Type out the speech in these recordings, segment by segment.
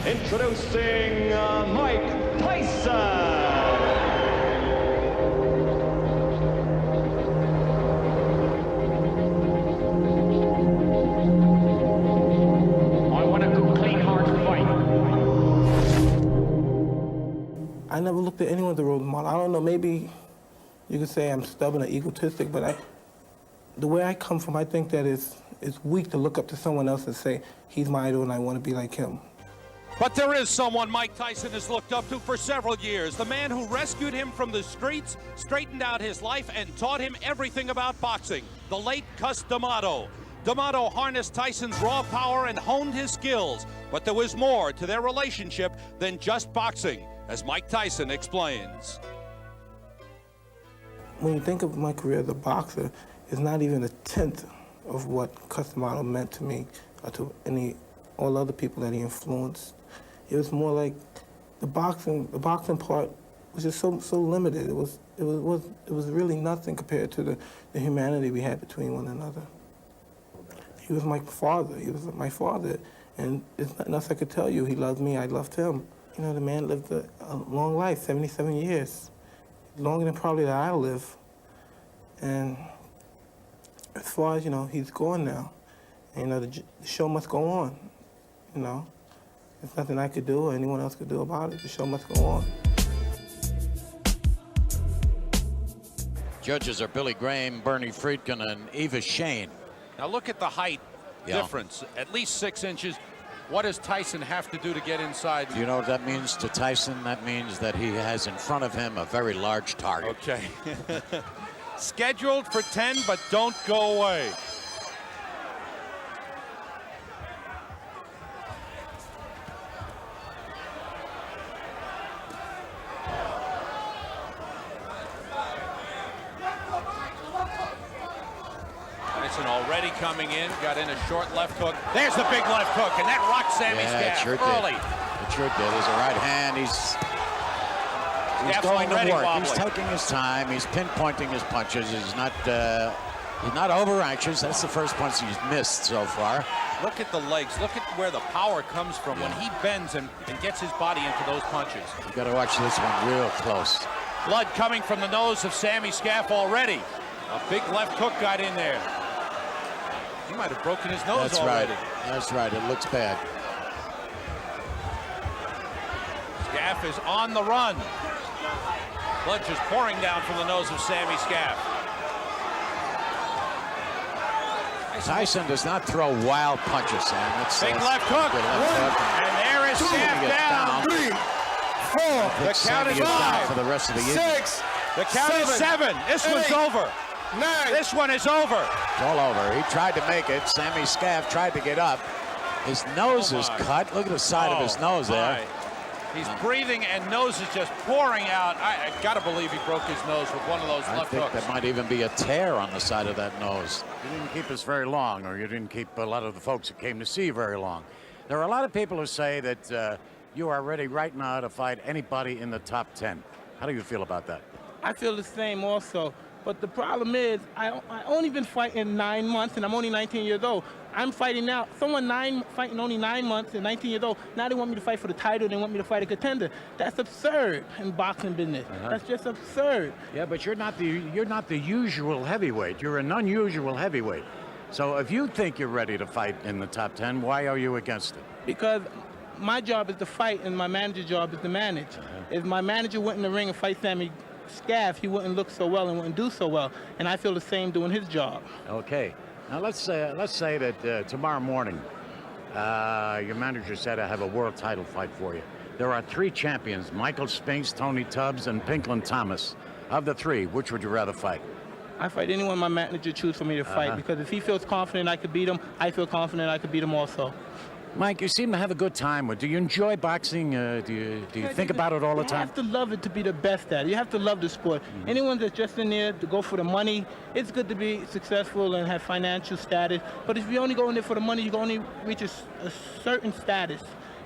Introducing Mike Tyson. I never looked at anyone as a role model. I don't know, maybe you could say I'm stubborn or egotistic, but the way I come from, I think that it's weak to look up to someone else and say, he's my idol and I want to be like him. But there is someone Mike Tyson has looked up to for several years. The man who rescued him from the streets, straightened out his life, and taught him everything about boxing. The late Cus D'Amato. D'Amato harnessed Tyson's raw power and honed his skills. But there was more to their relationship than just boxing, as Mike Tyson explains. When you think of my career as a boxer, it's not even a tenth of what Cus D'Amato meant to me or to all other people that he influenced. It was more like the boxing part was just so limited. It was really nothing compared to the humanity we had between one another. He was my father. He was my father, and there's nothing else I could tell you. He loved me. I loved him. You know, the man lived a long life, 77 years, longer than probably that I live. And as far as, you know, he's gone now. And, you know, the show must go on, you know. There's nothing I could do or anyone else could do about it. The show must go on. Judges are Billy Graham, Bernie Friedkin, and Eva Shane. Now look at the height difference, at least 6 inches. What does Tyson have to do to get inside? Do you know what that means to Tyson? That means that he has in front of him a very large target. Okay. Scheduled for 10, but don't go away. Tyson already coming in, got in a short left hook. There's the big left hook, and that rocked Sammy's it sure early. Did. It sure did. There's a right hand. He's going to work. Wobbly. He's taking his time. He's pinpointing his punches. He's not over anxious. That's the first punch he's missed so far. Look at the legs. Look at where the power comes from when he bends and gets his body into those punches. You got to watch this one real close. Blood coming from the nose of Sammy Scaff already. A big left hook got in there. He might have broken his nose already. That's right. It looks bad. Scaff is on the run. Blood just pouring down from the nose of Sammy Scaff. Tyson does not throw wild punches, Sam. Big left hook. And there is Scaff down. 3, 4. The count is 5. For the rest of the year. 6. The count is 7. This one's over. 9. This one is over. It's all over. He tried to make it. Sammy Scaff tried to get up. His nose is cut. Look at the side of his nose there. He's breathing and nose is just pouring out. I got to believe he broke his nose with one of those left hooks. I think there might even be a tear on the side of that nose. You didn't keep us very long, or you didn't keep a lot of the folks that came to see you very long. There are a lot of people who say that you are ready right now to fight anybody in the top 10. How do you feel about that? I feel the same also. But the problem is, I only been fighting 9 months, and I'm only 19 years old. I'm fighting now. Someone fighting only 9 months and 19 years old. Now they want me to fight for the title. They want me to fight a contender. That's absurd in boxing business. That's just absurd. Yeah, but you're not the usual heavyweight. You're an unusual heavyweight. So if you think you're ready to fight in the top 10, why are you against it? Because my job is to fight, and my manager's job is to manage. If my manager went in the ring and fight Sammy Scaff, he wouldn't look so well and wouldn't do so well. And I feel the same doing his job. Okay. Now let's say that tomorrow morning, your manager said I have a world title fight for you. There are 3 champions: Michael Spinks, Tony Tubbs, and Pinklon Thomas. Of the 3, which would you rather fight? I fight anyone my manager chooses for me to fight, because if he feels confident I could beat him, I feel confident I could beat him also. Mike, you seem to have a good time. Do you enjoy boxing? Do you think about it all the time? You have to love it to be the best at it. You have to love the sport. Anyone that's just in there to go for the money, it's good to be successful and have financial status. But if you only go in there for the money, you can only reach a certain status.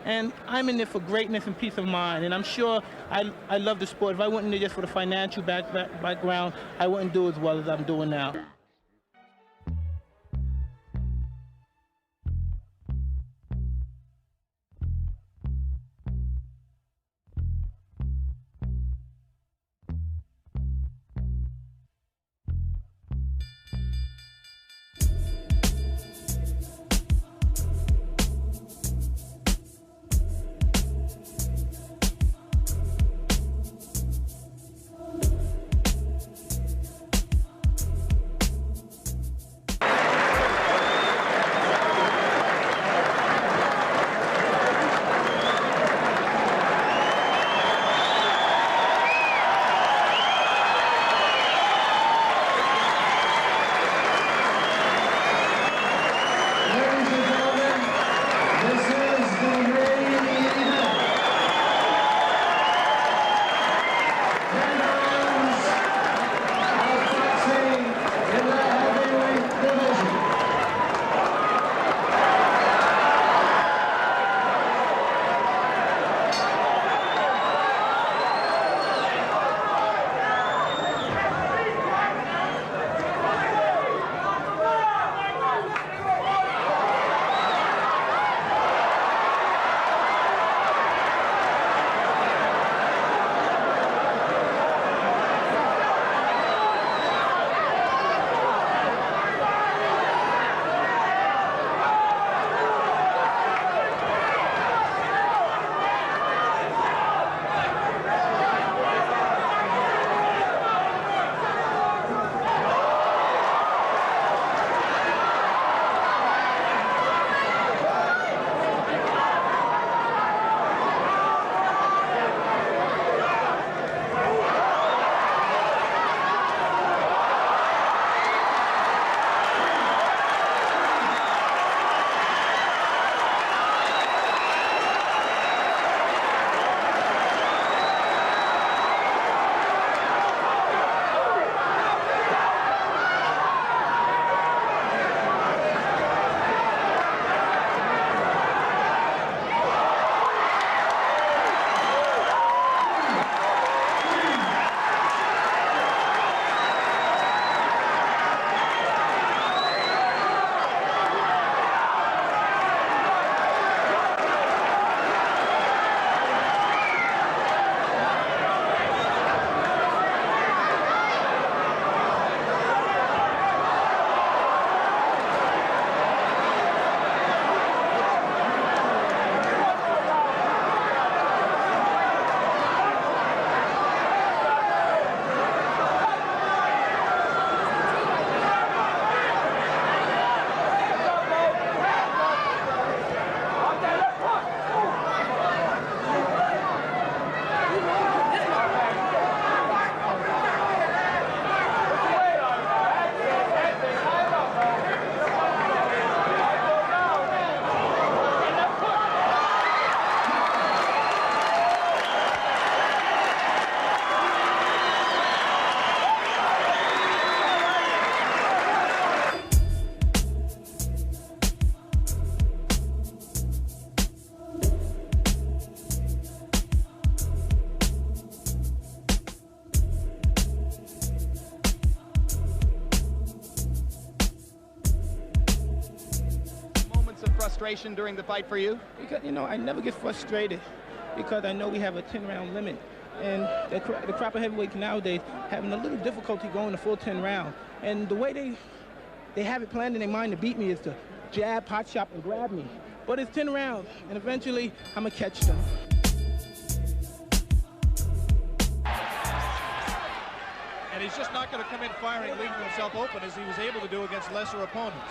And I'm in there for greatness and peace of mind. And I'm sure I love the sport. If I went in there just for the financial background, I wouldn't do as well as I'm doing now. frustration during the fight for you? Because, you know, I never get frustrated because I know we have a 10-round limit. And the cropper heavyweights nowadays having a little difficulty going the full 10 rounds. And the way they have it planned in their mind to beat me is to jab, pot shot, and grab me. But it's 10 rounds, and eventually I'm gonna catch them. And he's just not going to come in firing, leaving himself open as he was able to do against lesser opponents.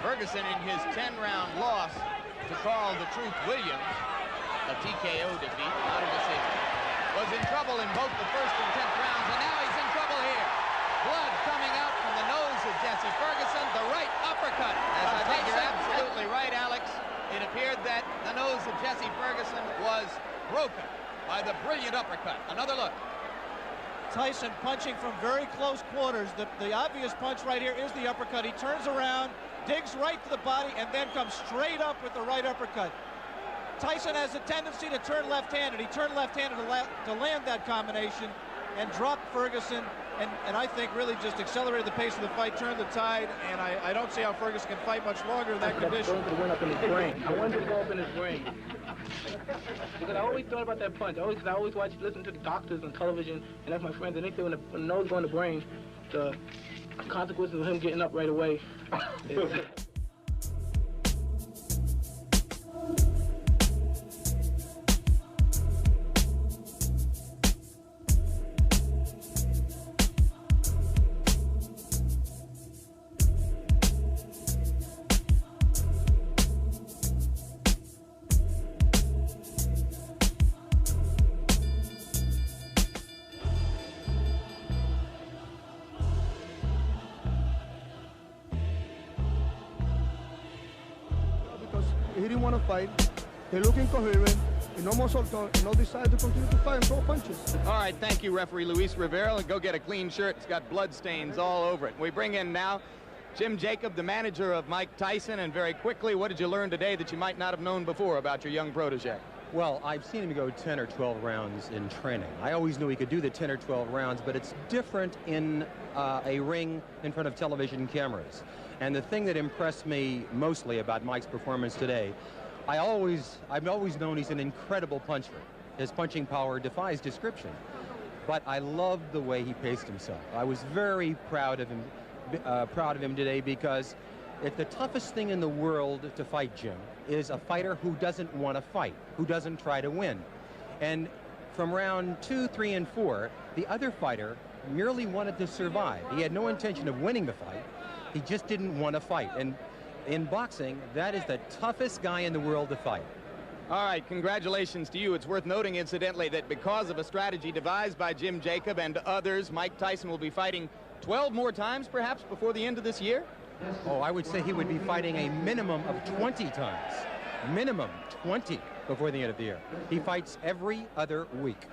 Ferguson in his 10-round loss to Carl the Truth Williams, a TKO defeat, not a decision, was in trouble in both the first and 10th rounds, and now he's in trouble here. Blood coming out from the nose of Jesse Ferguson, the right uppercut. As I think you're absolutely right, Alex. It appeared that the nose of Jesse Ferguson was broken by the brilliant uppercut. Another look. Tyson punching from very close quarters. The obvious punch right here is the uppercut. He turns around, digs right to the body, and then comes straight up with the right uppercut. Tyson has a tendency to turn left-handed. He turned left-handed to land that combination and dropped Ferguson, and I think really just accelerated the pace of the fight, turned the tide, and I don't see how Ferguson can fight much longer in that condition. I went up in his brain. I wanted to go up in his brain. Because I always thought about that punch. I always listen to the doctors on television, and that's my friends, and they say when the nose goes in the brain, the consequences of him getting up right away is... He didn't want to fight. He looked incoherent. He no more soltó. He no decided to continue to fight and throw punches. All right, thank you, referee Luis Rivera. Go get a clean shirt. It's got blood stains all over it. We bring in now Jim Jacob, the manager of Mike Tyson. And very quickly, what did you learn today that you might not have known before about your young protege? Well, I've seen him go 10 or 12 rounds in training. I always knew he could do the 10 or 12 rounds, but it's different in a ring in front of television cameras. And the thing that impressed me mostly about Mike's performance today, I've always known he's an incredible puncher. His punching power defies description. But I loved the way he paced himself. I was very proud of him today, because if the toughest thing in the world to fight, Jim, is a fighter who doesn't want to fight, who doesn't try to win. And from round 2, 3, and 4, the other fighter merely wanted to survive. He had no intention of winning the fight. He just didn't want to fight. And in boxing, that is the toughest guy in the world to fight. All right, congratulations to you. It's worth noting, incidentally, that because of a strategy devised by Jim Jacob and others, Mike Tyson will be fighting 12 more times, perhaps, before the end of this year? Oh, I would say he would be fighting a minimum of 20 times. Minimum 20 before the end of the year. He fights every other week.